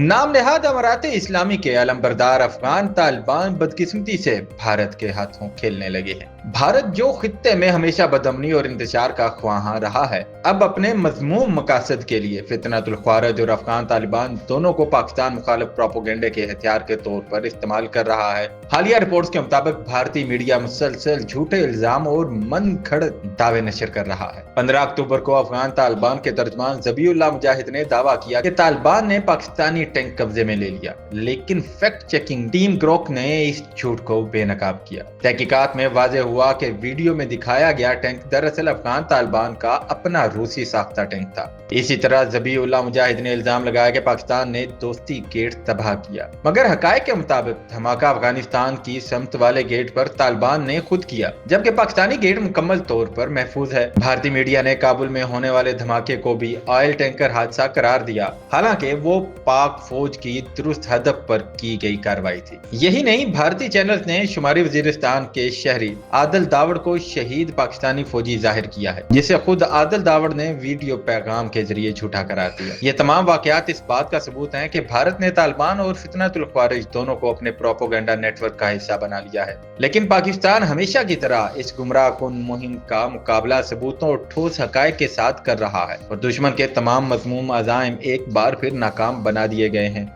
नाम नेहाद अमारात इस्लामी के अलमबरदार अफगान तालिबान बदकिस्मती से भारत के हाथों खेलने लगे हैं। भारत जो खित्ते में हमेशा बदअमनी और इंतजार का ख्वाहां रहा है, अब अपने मज़मूम मकासद के लिए फितनतुल ख्वारिज और अफगान तालिबान दोनों को पाकिस्तान मुखालिफ प्रोपेगेंडे के हथियार के तौर पर इस्तेमाल कर रहा है। हालिया रिपोर्ट्स के मुताबिक भारतीय मीडिया मुसलसल झूठे इल्जाम और मन घड़त दावे नशर कर रहा है। 15 अक्टूबर को अफगान तालिबान के तर्जमान ज़बीउल्लाह मुजाहिद ने दावा किया कि तालिबान ने पाकिस्तानी टैंक कब्जे में ले लिया, लेकिन फैक्ट चेकिंग टीम ग्रोक ने इस झूठ को बेनकाब किया। तहकीकात में वाज़ेह हुआ कि वीडियो में दिखाया गया टैंक दरअसल अफगान तालिबान का अपना रूसी साख्ता टैंक था। इसी तरह ज़बीउल्लाह मुजाहिद ने इल्जाम लगाया कि पाकिस्तान ने दोस्ती गेट तबाह किया, मगर हकायक के मुताबिक धमाका अफगानिस्तान की समत वाले गेट पर तालिबान ने खुद किया, जबकि पाकिस्तानी गेट मुकम्मल तौर पर महफूज है। भारतीय मीडिया ने काबुल में होने वाले धमाके को भी ऑयल टैंकर हादसा करार दिया, हालांकि वो पाक फौज की दुरुस्त हदफ पर की गई कार्रवाई थी। यही नहीं, भारतीय चैनल्स ने शुमारी वजीरिस्तान के शहरी आदिल दावड़ को शहीद पाकिस्तानी फौजी जाहिर किया है, जिसे खुद आदिल दावड़ ने वीडियो पैगाम के जरिए झूठा करार दिया। ये तमाम वाकयात इस बात का सबूत हैं कि भारत ने तालिबान और फितनतुल ख्वारिज दोनों को अपने प्रोपेगेंडा नेटवर्क का हिस्सा बना लिया है। लेकिन पाकिस्तान हमेशा की तरह इस गुमराहकुन मुहिम का मुकाबला सबूतों और ठोस हकायक के साथ कर रहा है और दुश्मन के तमाम मज़मूम अज़ाइम एक बार फिर नाकाम बना दिए गए हैं।